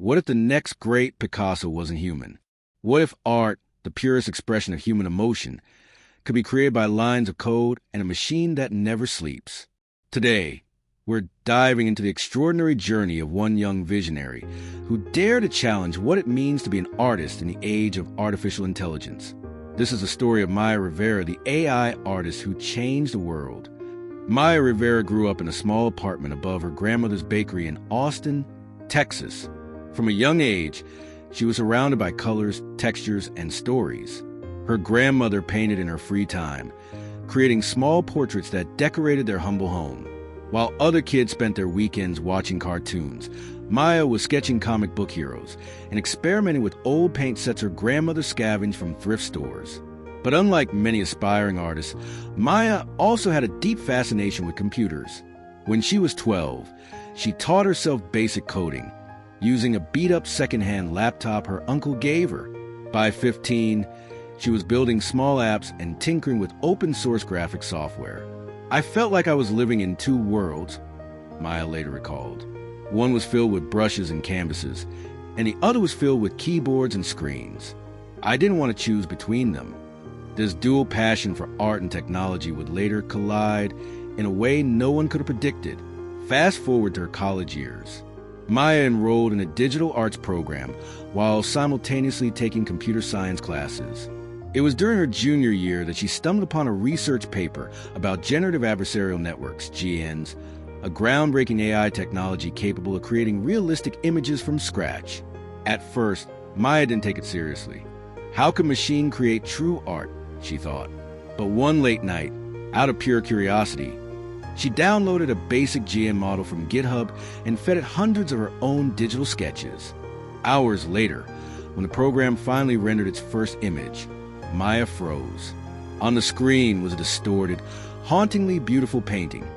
What if the next great Picasso wasn't human? What if art, the purest expression of human emotion, could be created by lines of code and a machine that never sleeps? Today, we're diving into the extraordinary journey of one young visionary who dared to challenge what it means to be an artist in the age of artificial intelligence. This is the story of Maya Rivera, the AI artist who changed the world. Maya Rivera grew up in a small apartment above her grandmother's bakery in Austin, Texas. From a young age, she was surrounded by colors, textures, and stories. Her grandmother painted in her free time, creating small portraits that decorated their humble home. While other kids spent their weekends watching cartoons, Maya was sketching comic book heroes and experimenting with old paint sets her grandmother scavenged from thrift stores. But unlike many aspiring artists, Maya also had a deep fascination with computers. When she was 12, she taught herself basic coding, using a beat-up secondhand laptop her uncle gave her. By 15, she was building small apps and tinkering with open-source graphic software. I felt like I was living in two worlds, Maya later recalled. One was filled with brushes and canvases, and the other was filled with keyboards and screens. I didn't want to choose between them. This dual passion for art and technology would later collide in a way no one could have predicted. Fast forward to her college years. Maya enrolled in a digital arts program while simultaneously taking computer science classes. It was during her junior year that she stumbled upon a research paper about generative adversarial networks, GNs, a groundbreaking AI technology capable of creating realistic images from scratch. At first, Maya didn't take it seriously. How could machine create true art, she thought. But one late night, out of pure curiosity, she downloaded a basic GN model from GitHub and fed it hundreds of her own digital sketches. Hours later, when the program finally rendered its first image, Maya froze. On the screen was a distorted, hauntingly beautiful painting,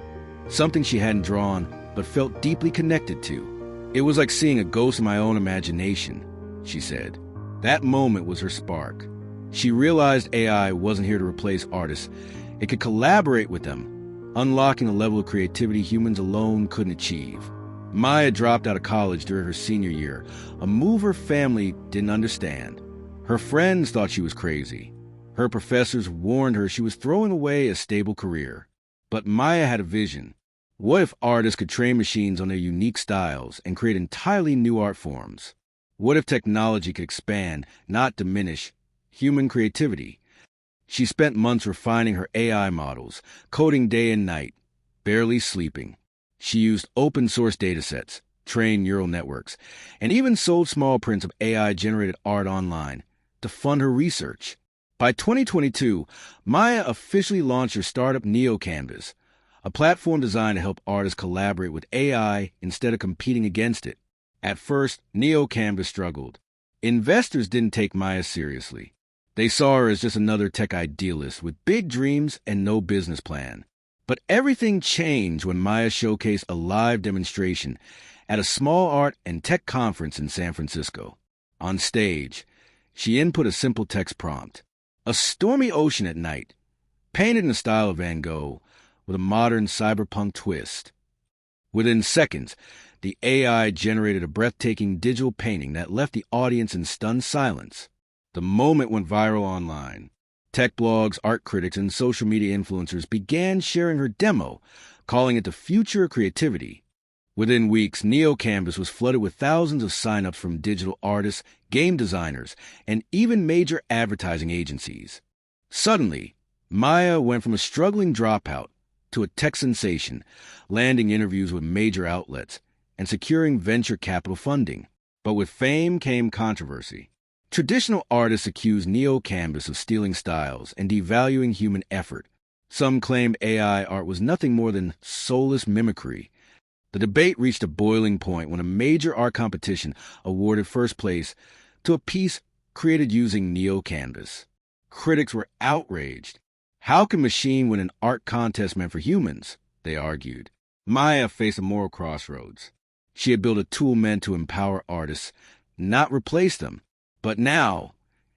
something she hadn't drawn but felt deeply connected to. It was like seeing a ghost in my own imagination, she said. That moment was her spark. She realized AI wasn't here to replace artists. It could collaborate with them, unlocking a level of creativity humans alone couldn't achieve. Maya dropped out of college during her senior year, a move her family didn't understand. Her friends thought she was crazy. Her professors warned her she was throwing away a stable career. But Maya had a vision. What if artists could train machines on their unique styles and create entirely new art forms? What if technology could expand, not diminish, human creativity? She spent months refining her AI models, coding day and night, barely sleeping. She used open-source datasets, trained neural networks, and even sold small prints of AI-generated art online to fund her research. By 2022, Maya officially launched her startup NeoCanvas, a platform designed to help artists collaborate with AI instead of competing against it. At first, NeoCanvas struggled. Investors didn't take Maya seriously. They saw her as just another tech idealist with big dreams and no business plan. But everything changed when Maya showcased a live demonstration at a small art and tech conference in San Francisco. On stage, she input a simple text prompt. A stormy ocean at night, painted in the style of Van Gogh, with a modern cyberpunk twist. Within seconds, the AI generated a breathtaking digital painting that left the audience in stunned silence. The moment went viral online. Tech blogs, art critics, and social media influencers began sharing her demo, calling it the future of creativity. Within weeks, NeoCanvas was flooded with thousands of signups from digital artists, game designers, and even major advertising agencies. Suddenly, Maya went from a struggling dropout to a tech sensation, landing interviews with major outlets and securing venture capital funding. But with fame came controversy. Traditional artists accused NeoCanvas of stealing styles and devaluing human effort. Some claimed AI art was nothing more than soulless mimicry. The debate reached a boiling point when a major art competition awarded first place to a piece created using NeoCanvas. Critics were outraged. How can machine win an art contest meant for humans? They argued. Maya faced a moral crossroads. She had built a tool meant to empower artists, not replace them. But now,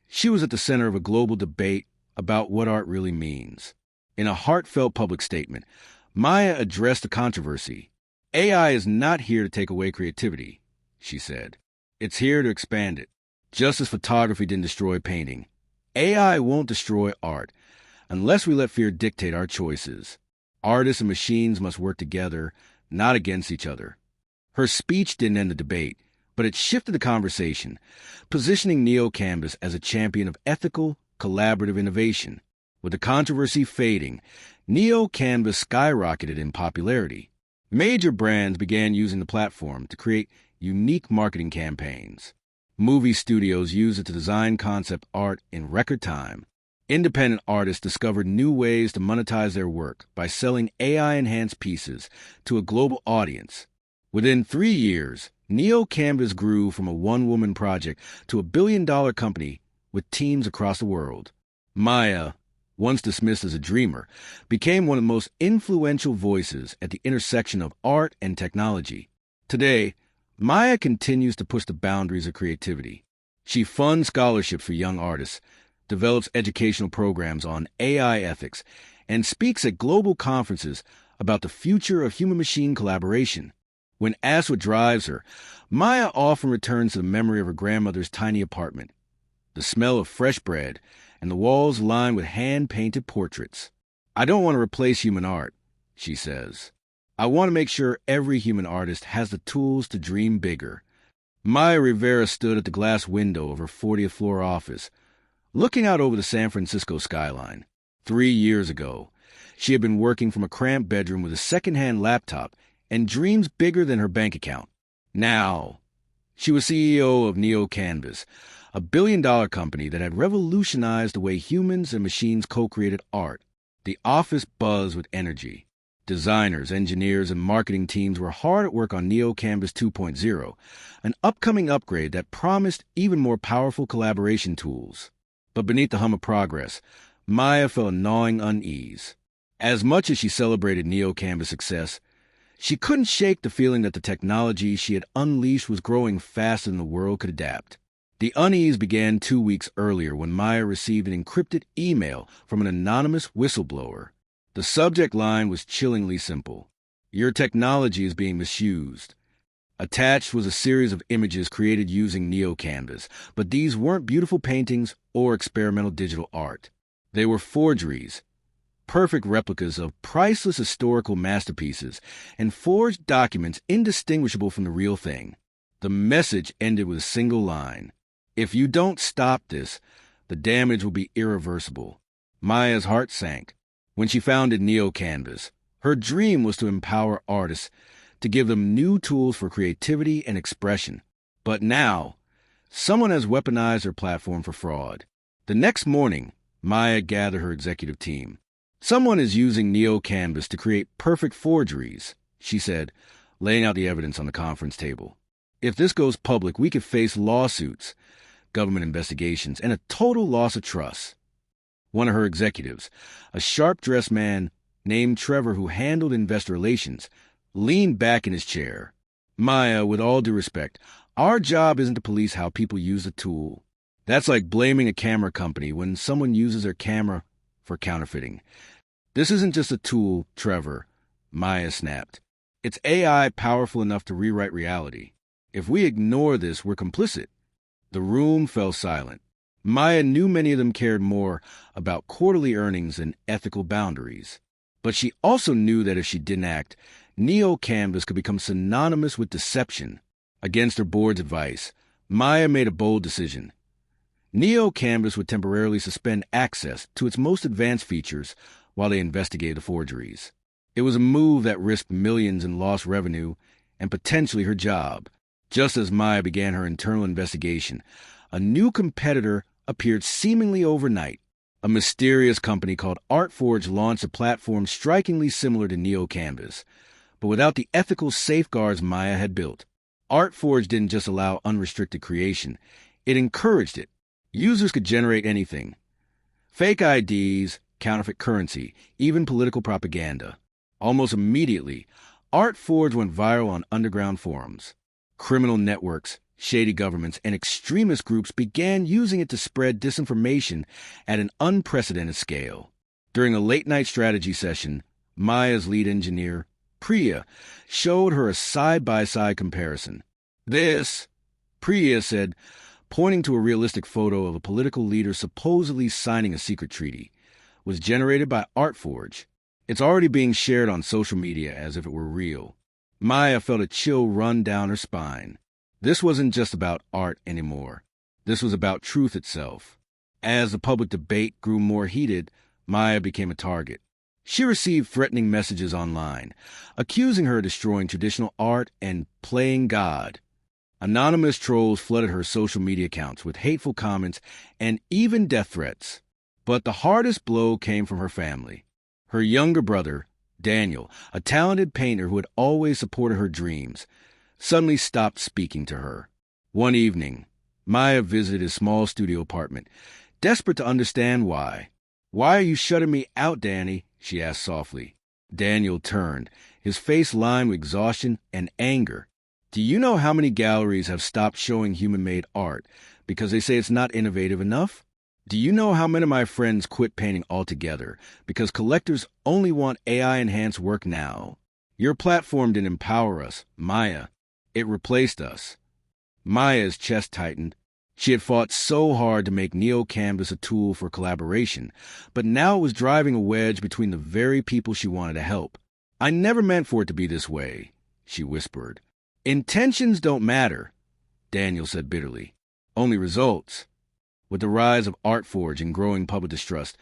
she was at the center of a global debate about what art really means. In a heartfelt public statement, Maya addressed the controversy. AI is not here to take away creativity, she said. It's here to expand it. Just as photography didn't destroy painting, AI won't destroy art unless we let fear dictate our choices. Artists and machines must work together, not against each other. Her speech didn't end the debate, but it shifted the conversation, positioning Neo Canvas as a champion of ethical, collaborative innovation. With the controversy fading, Neo Canvas skyrocketed in popularity. Major brands began using the platform to create unique marketing campaigns. Movie studios used it to design concept art in record time. Independent artists discovered new ways to monetize their work by selling AI-enhanced pieces to a global audience. Within 3 years, Neo Canvas grew from a one-woman project to a billion-dollar company with teams across the world. Maya, once dismissed as a dreamer, became one of the most influential voices at the intersection of art and technology. Today, Maya continues to push the boundaries of creativity. She funds scholarships for young artists, develops educational programs on AI ethics, and speaks at global conferences about the future of human-machine collaboration. When asked what drives her, Maya often returns to the memory of her grandmother's tiny apartment, the smell of fresh bread, and the walls lined with hand-painted portraits. "I don't want to replace human art," she says. "I want to make sure every human artist has the tools to dream bigger." Maya Rivera stood at the glass window of her 40th floor office, looking out over the San Francisco skyline. 3 years ago, she had been working from a cramped bedroom with a second-hand laptop and dreams bigger than her bank account. Now, she was CEO of Neo Canvas, a billion-dollar company that had revolutionized the way humans and machines co-created art. The office buzzed with energy. Designers, engineers, and marketing teams were hard at work on Neo Canvas 2.0, an upcoming upgrade that promised even more powerful collaboration tools. But beneath the hum of progress, Maya felt a gnawing unease. As much as she celebrated Neo Canvas' success, she couldn't shake the feeling that the technology she had unleashed was growing faster than the world could adapt. The unease began 2 weeks earlier when Maya received an encrypted email from an anonymous whistleblower. The subject line was chillingly simple: "Your technology is being misused." Attached was a series of images created using Neo Canvas, but these weren't beautiful paintings or experimental digital art. They were forgeries, perfect replicas of priceless historical masterpieces, and forged documents indistinguishable from the real thing. The message ended with a single line: "If you don't stop this, the damage will be irreversible." Maya's heart sank. When she founded Neo Canvas, her dream was to empower artists, to give them new tools for creativity and expression. But now, someone has weaponized her platform for fraud. The next morning, Maya gathered her executive team. "Someone is using Neo Canvas to create perfect forgeries," she said, laying out the evidence on the conference table. "If this goes public, we could face lawsuits, government investigations, and a total loss of trust." One of her executives, a sharp-dressed man named Trevor who handled investor relations, leaned back in his chair. "Maya, with all due respect, our job isn't to police how people use the tool. That's like blaming a camera company when someone uses their camera for counterfeiting. This isn't just a tool, Trevor," Maya snapped. "It's AI powerful enough to rewrite reality. If we ignore this, we're complicit." The room fell silent. Maya knew many of them cared more about quarterly earnings than ethical boundaries. But she also knew that if she didn't act, Neo Canvas could become synonymous with deception. Against her board's advice, Maya made a bold decision. Neo Canvas would temporarily suspend access to its most advanced features while they investigated the forgeries. It was a move that risked millions in lost revenue and potentially her job. Just as Maya began her internal investigation, a new competitor appeared seemingly overnight. A mysterious company called Artforge launched a platform strikingly similar to Neo Canvas, but without the ethical safeguards Maya had built. Artforge didn't just allow unrestricted creation, it encouraged it. Users could generate anything: fake IDs, counterfeit currency, even political propaganda. Almost immediately, Artforge went viral on underground forums. Criminal networks, shady governments, and extremist groups began using it to spread disinformation at an unprecedented scale. During a late-night strategy session, Maya's lead engineer, Priya, showed her a side-by-side comparison. "This," Priya said, pointing to a realistic photo of a political leader supposedly signing a secret treaty, was generated by Artforge. It's already being shared on social media as if it were real. Maya felt a chill run down her spine. This wasn't just about art anymore. This was about truth itself. As the public debate grew more heated, Maya became a target. She received threatening messages online, accusing her of destroying traditional art and playing God. Anonymous trolls flooded her social media accounts with hateful comments and even death threats. But the hardest blow came from her family. Her younger brother, Daniel, a talented painter who had always supported her dreams, suddenly stopped speaking to her. One evening, Maya visited his small studio apartment, desperate to understand why. "Why are you shutting me out, Danny?" she asked softly. Daniel turned, his face lined with exhaustion and anger. "Do you know how many galleries have stopped showing human-made art because they say it's not innovative enough? Do you know how many of my friends quit painting altogether because collectors only want AI-enhanced work now? Your platform didn't empower us, Maya. It replaced us." Maya's chest tightened. She had fought so hard to make Neo Canvas a tool for collaboration, but now it was driving a wedge between the very people she wanted to help. "I never meant for it to be this way," she whispered. "Intentions don't matter," Daniel said bitterly. "Only results." With the rise of Artforge and growing public distrust,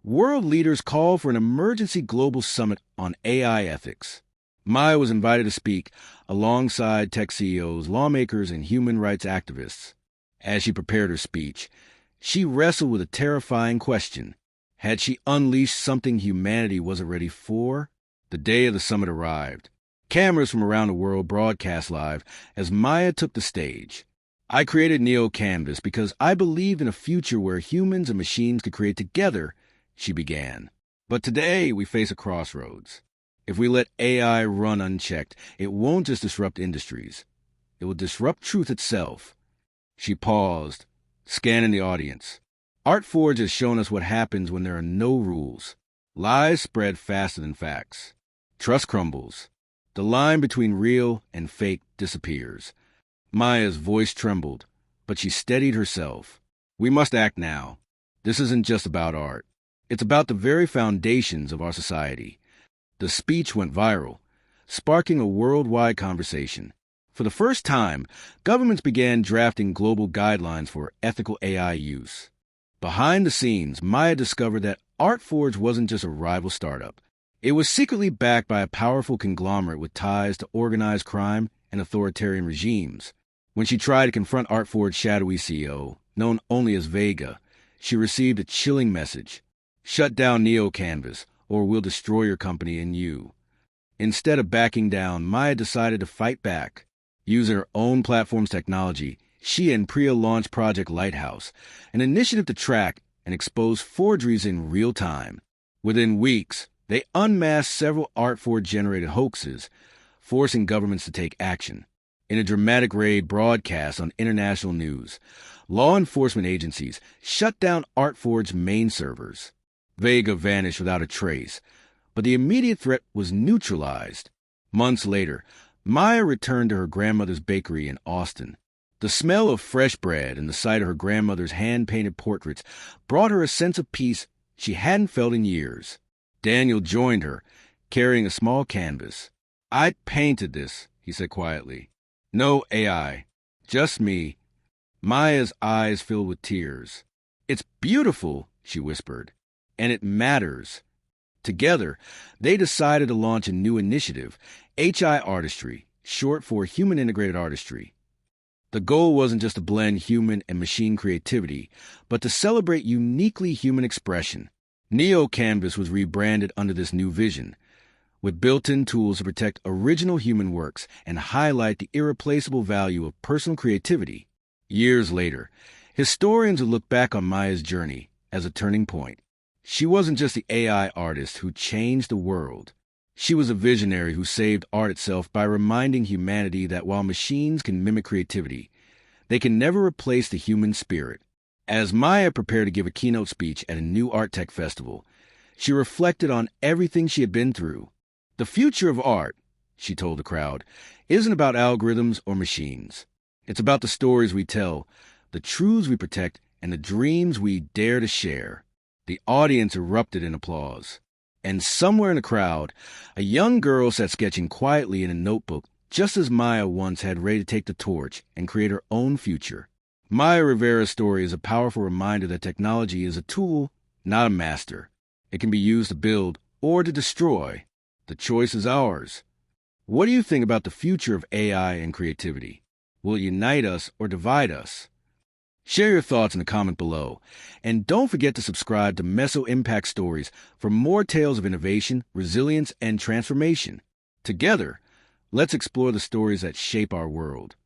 world leaders called for an emergency global summit on AI ethics. Maya was invited to speak alongside tech CEOs, lawmakers, and human rights activists. As she prepared her speech, she wrestled with a terrifying question. Had she unleashed something humanity wasn't ready for? The day of the summit arrived. Cameras from around the world broadcast live as Maya took the stage. "I created Neo Canvas because I believed in a future where humans and machines could create together," she began. "But today we face a crossroads. If we let AI run unchecked, it won't just disrupt industries. It will disrupt truth itself." She paused, scanning the audience. Artforge has shown us what happens when there are no rules. Lies spread faster than facts. Trust crumbles. The line between real and fake disappears. Maya's voice trembled, but she steadied herself. "We must act now. This isn't just about art. It's about the very foundations of our society." The speech went viral, sparking a worldwide conversation. For the first time, governments began drafting global guidelines for ethical AI use. Behind the scenes, Maya discovered that Artforge wasn't just a rival startup. It was secretly backed by a powerful conglomerate with ties to organized crime and authoritarian regimes. When she tried to confront Artforge's shadowy CEO, known only as Vega, she received a chilling message. "Shut down Neo Canvas, or we'll destroy your company and you." Instead of backing down, Maya decided to fight back. Using her own platform's technology, she and Priya launched Project Lighthouse, an initiative to track and expose forgeries in real time. Within weeks, they unmasked several Artforge-generated hoaxes, forcing governments to take action. In a dramatic raid broadcast on international news, law enforcement agencies shut down Artforge's main servers. Vega vanished without a trace, but the immediate threat was neutralized. Months later, Maya returned to her grandmother's bakery in Austin. The smell of fresh bread and the sight of her grandmother's hand-painted portraits brought her a sense of peace she hadn't felt in years. Daniel joined her, carrying a small canvas. "I painted this," he said quietly. "No AI, just me." Maya's eyes filled with tears. "It's beautiful," she whispered, "and it matters." Together, they decided to launch a new initiative, Artistry, short for Human Integrated Artistry. The goal wasn't just to blend human and machine creativity, but to celebrate uniquely human expression. Neo Canvas was rebranded under this new vision, with built-in tools to protect original human works and highlight the irreplaceable value of personal creativity. Years later, historians would look back on Maya's journey as a turning point. She wasn't just the AI artist who changed the world. She was a visionary who saved art itself by reminding humanity that while machines can mimic creativity, they can never replace the human spirit. As Maya prepared to give a keynote speech at a new art tech festival, she reflected on everything she had been through. "The future of art," she told the crowd, "isn't about algorithms or machines. It's about the stories we tell, the truths we protect, and the dreams we dare to share. The audience erupted in applause. And somewhere in the crowd, a young girl sat sketching quietly in a notebook, just as Maya once had ready to take the torch and create her own future. Maya Rivera's story is a powerful reminder that technology is a tool, not a master. It can be used to build or to destroy. The choice is ours. What do you think about the future of AI and creativity? Will it unite us or divide us? Share your thoughts in the comment below. And don't forget to subscribe to Meso Impact Stories for more tales of innovation, resilience, and transformation. Together, let's explore the stories that shape our world.